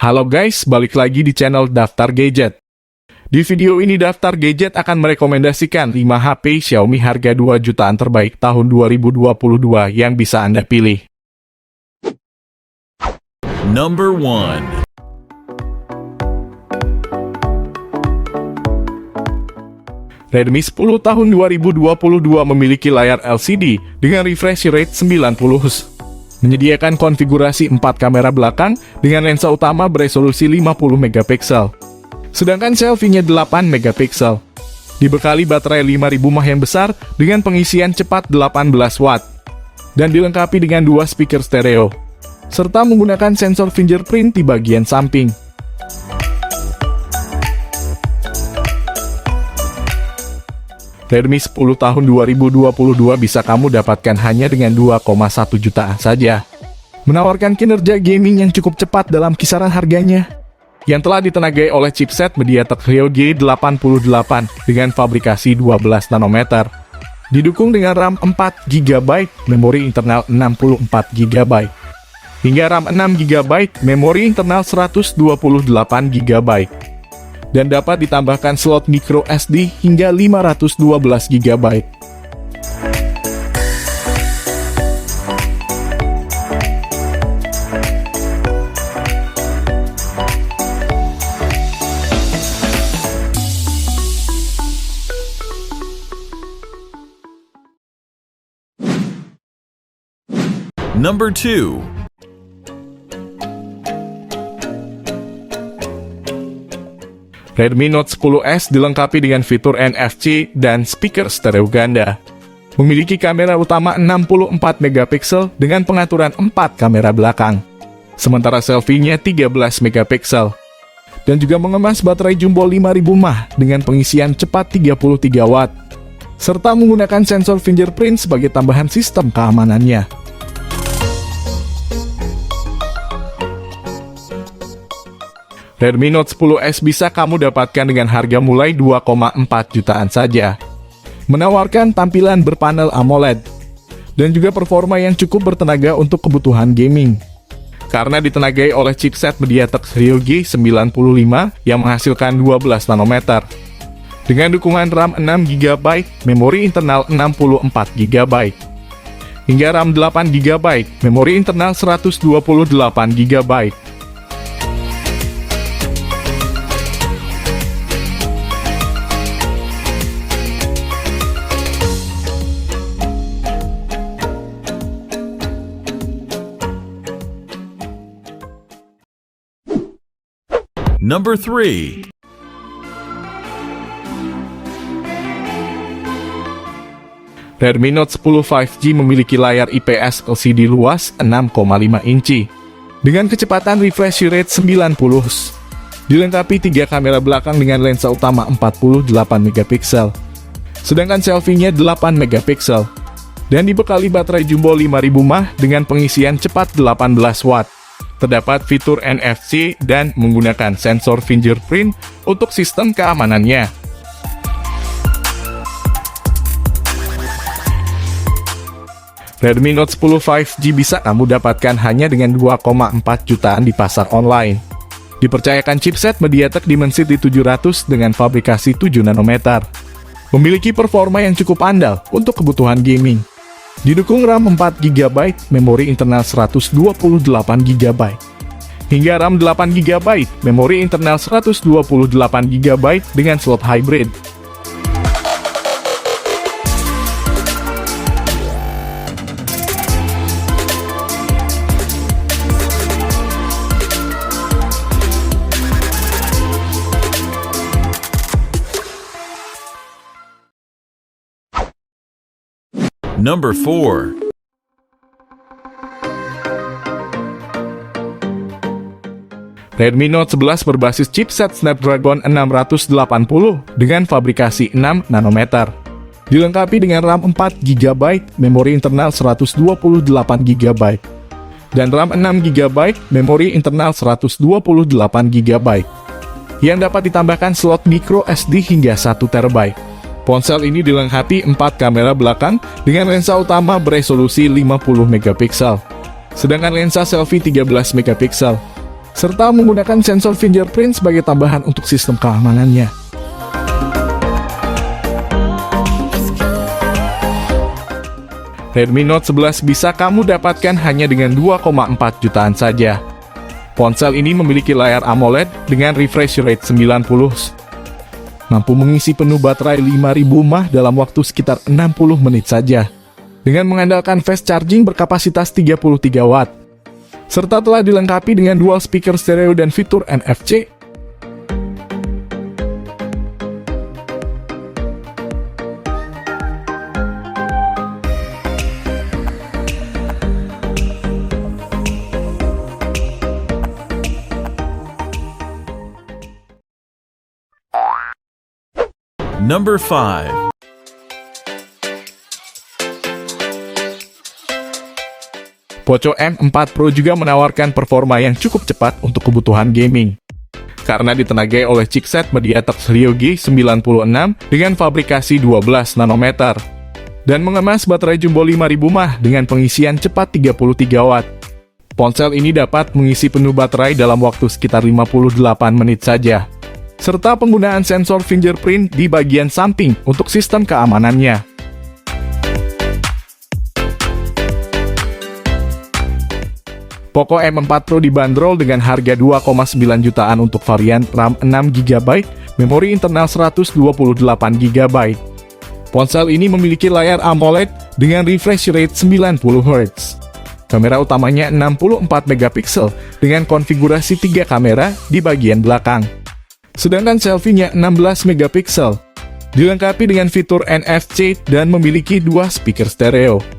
Halo guys, balik lagi di channel Daftar Gadget. Di video ini Daftar Gadget akan merekomendasikan 5 HP Xiaomi harga 2 jutaan terbaik tahun 2022 yang bisa Anda pilih. Number 1. Redmi 10 tahun 2022 memiliki layar LCD dengan refresh rate 90 Hz. Menyediakan konfigurasi 4 kamera belakang dengan lensa utama beresolusi 50 megapiksel. Sedangkan selfie-nya 8 megapiksel. Dibekali baterai 5000 mAh yang besar dengan pengisian cepat 18 watt. Dan dilengkapi dengan 2 speaker stereo. Serta menggunakan sensor fingerprint di bagian samping. Redmi 10 tahun 2022 bisa kamu dapatkan hanya dengan 2,1 jutaan saja. Menawarkan kinerja gaming yang cukup cepat dalam kisaran harganya. Yang telah ditenagai oleh chipset MediaTek Helio G88 dengan fabrikasi 12 nanometer. Didukung dengan RAM 4 GB, memori internal 64 GB. Hingga RAM 6 GB, memori internal 128 GB. Dan dapat ditambahkan slot micro SD hingga 512 GB. Number 2. Redmi Note 10S dilengkapi dengan fitur NFC dan speaker stereo ganda. Memiliki kamera utama 64 megapiksel dengan pengaturan 4 kamera belakang. Sementara selfie-nya 13 megapiksel. Dan juga mengemas baterai jumbo 5000 mAh dengan pengisian cepat 33 watt. Serta menggunakan sensor fingerprint sebagai tambahan sistem keamanannya. Redmi Note 10S bisa kamu dapatkan dengan harga mulai 2,4 jutaan saja. Menawarkan tampilan berpanel AMOLED dan juga performa yang cukup bertenaga untuk kebutuhan gaming. Karena ditenagai oleh chipset MediaTek Helio G95 yang menghasilkan 12 nanometer. Dengan dukungan RAM 6 GB, memori internal 64 GB. Hingga RAM 8 GB, memori internal 128 GB. Number 3. Redmi Note 10 5G memiliki layar IPS LCD luas 6,5 inci dengan kecepatan refresh rate 90 Hz. Dilengkapi 3 kamera belakang dengan lensa utama 48 megapiksel. Sedangkan selfie-nya 8 megapiksel. Dan dibekali baterai jumbo 5000 mAh dengan pengisian cepat 18 watt. Terdapat fitur NFC dan menggunakan sensor fingerprint untuk sistem keamanannya. Redmi Note 10 5G bisa kamu dapatkan hanya dengan 2,4 jutaan di pasar online. Dipercayakan chipset MediaTek Dimensity 700 dengan fabrikasi 7 nanometer. Memiliki performa yang cukup andal untuk kebutuhan gaming. Didukung RAM 4 GB, memori internal 128 GB. Hingga RAM 8 GB, memori internal 128 GB dengan slot hybrid. Number 4. Redmi Note 11 berbasis chipset Snapdragon 680 dengan fabrikasi 6 nanometer. Dilengkapi dengan RAM 4 GB, memori internal 128 GB. Dan RAM 6 GB, memori internal 128 GB. Yang dapat ditambahkan slot micro SD hingga 1 TB. Ponsel ini dilengkapi 4 kamera belakang dengan lensa utama beresolusi 50 megapiksel. Sedangkan lensa selfie 13 megapiksel. serta menggunakan sensor fingerprint sebagai tambahan untuk sistem keamanannya. Redmi Note 11 bisa kamu dapatkan hanya dengan 2,4 jutaan saja. Ponsel ini memiliki layar AMOLED dengan refresh rate 90 Hz. Mampu mengisi penuh baterai 5000 mAh dalam waktu sekitar 60 menit saja, dengan mengandalkan fast charging berkapasitas 33 Watt, serta telah dilengkapi dengan dual speaker stereo dan fitur NFC. Number 5. Poco M4 Pro juga menawarkan performa yang cukup cepat untuk kebutuhan gaming. Karena ditenagai oleh chipset MediaTek Helio G96 dengan fabrikasi 12 nanometer, dan mengemas baterai jumbo 5000 mAh dengan pengisian cepat 33 Watt. Ponsel ini dapat mengisi penuh baterai dalam waktu sekitar 58 menit saja, serta penggunaan sensor fingerprint di bagian samping untuk sistem keamanannya. Poco M4 Pro dibanderol dengan harga 2,9 jutaan untuk varian RAM 6GB, memori internal 128GB. Ponsel ini memiliki layar AMOLED dengan refresh rate 90 Hz. Kamera utamanya 64 megapiksel dengan konfigurasi 3 kamera di bagian belakang. Sedangkan selfie-nya 16 megapiksel, dilengkapi dengan fitur NFC dan memiliki 2 speaker stereo.